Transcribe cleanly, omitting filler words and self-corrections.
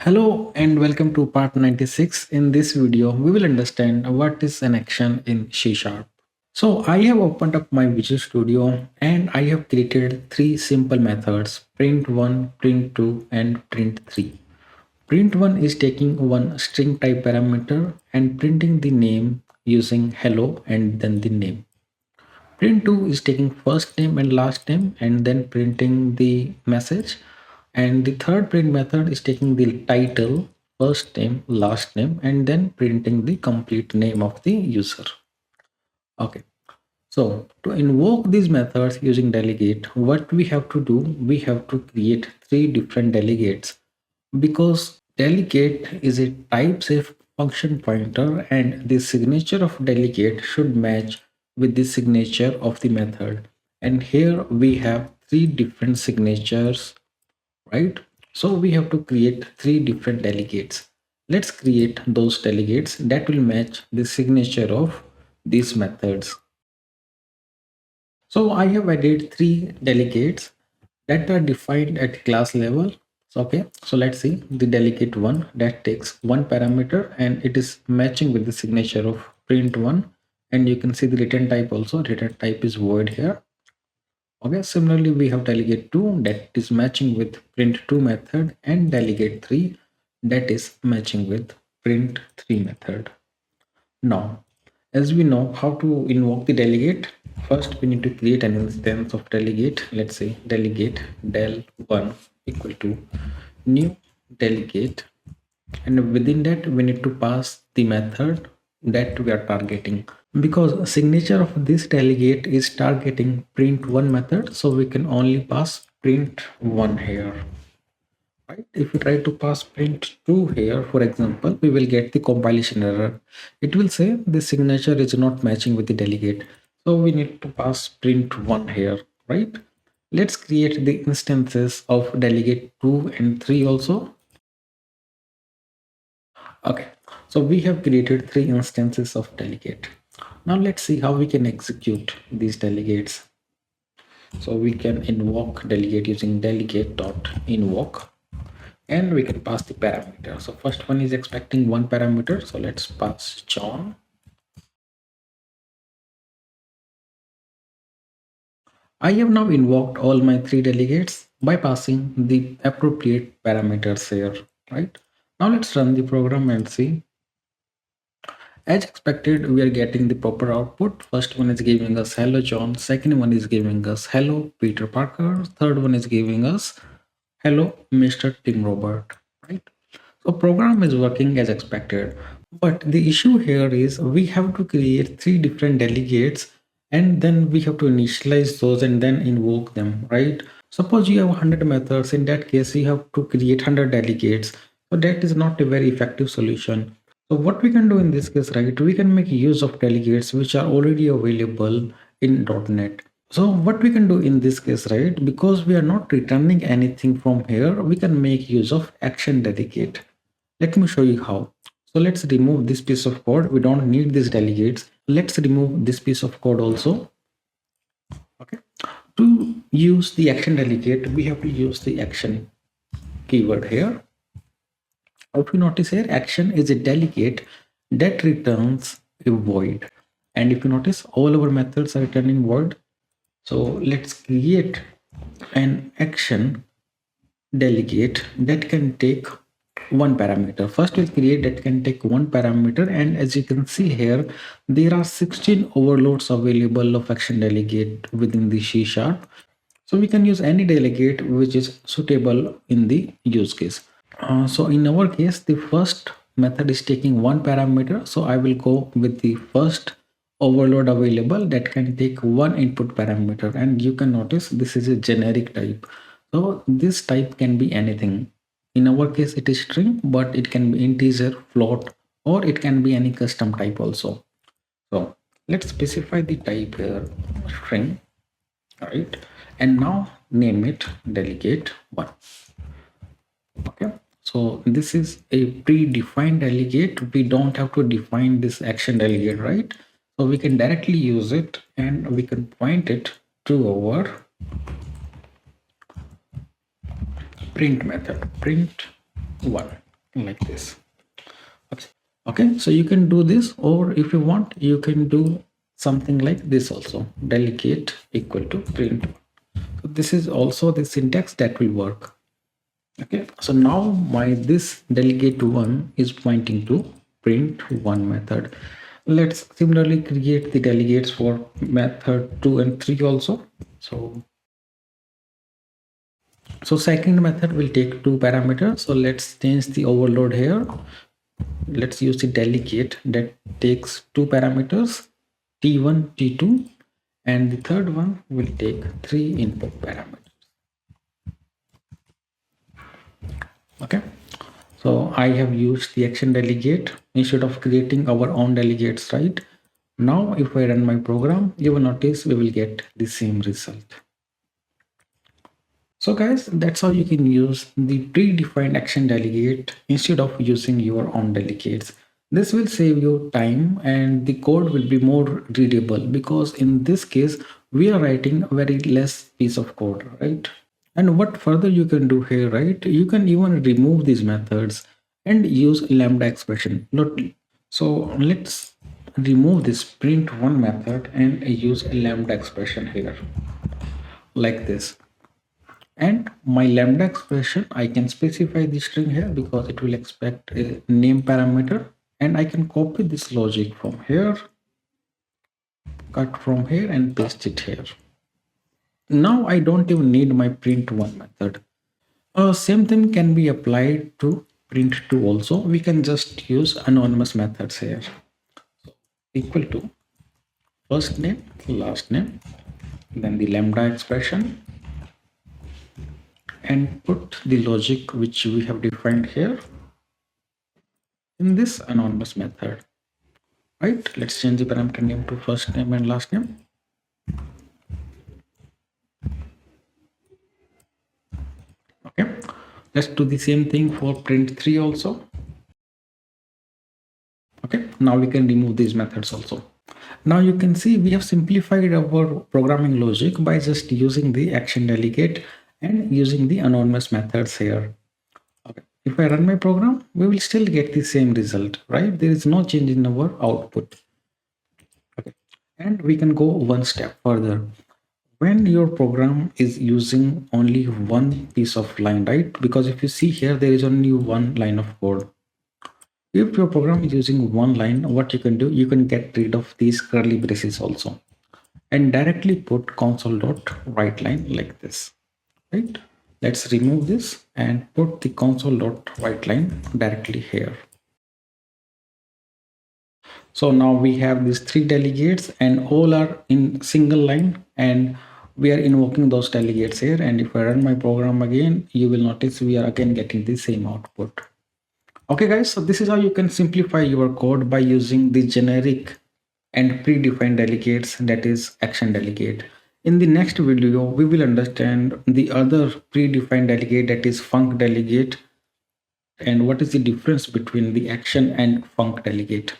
Hello and welcome to part 96. In this video, we will understand what is an action in C Sharp. So I have opened up my Visual Studio and I have created three simple methods: print1, print2 and print3. Print1 is taking one string type parameter and printing the name using hello and then the name. Print2 is taking first name and last name and then printing the message. And the third print method is taking the title, first name, last name, and then printing the complete name of the user. Okay. So to invoke these methods using delegate, what we have to do, we have to create three different delegates because delegate is a type safe function pointer and the signature of delegate should match with the signature of the method. And here we have three different signatures, right? So we have to create three different delegates. Let's create those delegates that will match the signature of these methods. So I have added three delegates that are defined at class level. So let's see the delegate one that takes one parameter and it is matching with the signature of print one. And you can see the return type also. Return type is void here. Okay, similarly, we have delegate 2 that is matching with print2 method and delegate 3 that is matching with print3 method. Now, as we know how to invoke the delegate, first we need to create an instance of delegate. Let's say delegate del1 equal to new delegate, and within that we need to pass the method that we are targeting, because signature of this delegate is targeting print1 method, so we can only pass print1 here, right? If we try to pass print2 here, for example, we will get the compilation error. It will say the signature is not matching with the delegate, so we need to pass print1 here, right? Let's create the instances of delegate 2 and 3 also. Okay, so we have created three instances of delegate. Now let's see how we can execute these delegates. So we can invoke delegate using delegate.invoke, and we can pass the parameter. So first one is expecting one parameter. So let's pass John. I have now invoked all my three delegates by passing the appropriate parameters here, right? Now let's run the program and see. As expected, we are getting the proper output. First one is giving us hello John, second one is giving us hello Peter Parker, third one is giving us hello Mr. Tim Robert, right? So program is working as expected. But the issue here is we have to create three different delegates and then we have to initialize those and then invoke them, right? Suppose you have 100 methods, in that case you have to create 100 delegates. So that is not a very effective solution. So what we can do in this case, right, we can make use of delegates which are already available in .NET. So what we can do in this case, right, because we are not returning anything from here, we can make use of action delegate. Let me show you how. So let's remove this piece of code. We don't need these delegates. Let's remove this piece of code also. Okay. To use the action delegate, we have to use the action keyword here. If you notice here, action is a delegate that returns a void. And if you notice, all our methods are returning void. So let's create an action delegate that can take one parameter. First we'll create that can take one parameter, and as you can see here, there are 16 overloads available of action delegate within the C#. So we can use any delegate which is suitable in the use case. So in our case, the first method is taking one parameter, so I will go with the first overload available that can take one input parameter, and you can notice this is a generic type. So this type can be anything. In our case it is string, but it can be integer, float, or it can be any custom type also. So let's specify the type here, string, right? And now name it delegate1. Okay, so this is a predefined delegate. We don't have to define this action delegate, right? So we can directly use it and we can point it to our print method, print1. like this. Okay. Okay, so you can do this, or if you want, you can do something like this also. Delegate equal to print. So this is also the syntax that will work. Okay, so now my this delegate one is pointing to print one method. Let's similarly create the delegates for method 2 and 3 also. So second method will take two parameters. So let's change the overload here. Let's use the delegate that takes two parameters, t1, t2, and the third one will take three input parameters. Okay, so I have used the action delegate instead of creating our own delegates, right? Now if I run my program, you will notice we will get the same result. So guys, that's how you can use the predefined action delegate instead of using your own delegates. This will save you time and the code will be more readable, because in this case we are writing a very less piece of code, right? And what further you can do here, right? You can even remove these methods and use lambda expression. So let's remove this print one method and use a lambda expression here like this. And my lambda expression, I can specify the string here because it will expect a name parameter, and I can copy this logic from here, cut from here and paste it here. Now I don't even need my print one method. Same thing can be applied to print two also. We can just use anonymous methods here. Equal to first name, last name, then the lambda expression, and put the logic which we have defined here in this anonymous method. Right, let's change the parameter name to first name and last name. Okay, let's do the same thing for print 3 also. Okay, now we can remove these methods also. Now you can see we have simplified our programming logic by just using the action delegate and using the anonymous methods here. Okay, if I run my program, we will still get the same result, right? There is no change in our output. Okay, and we can go one step further. When your program is using only one piece of line, right? Because if you see here, there is only one line of code. If your program is using one line, what you can do, you can get rid of these curly braces also and directly put console.writeLine like this, right? Let's remove this and put the console.writeLine directly here. So now we have these three delegates and all are in single line, and we are invoking those delegates here. And if I run my program again, you will notice we are again getting the same output. Okay guys, so this is how you can simplify your code by using the generic and predefined delegates, that is action delegate. In the next video, we will understand the other predefined delegate, that is func delegate, and what is the difference between the action and func delegate.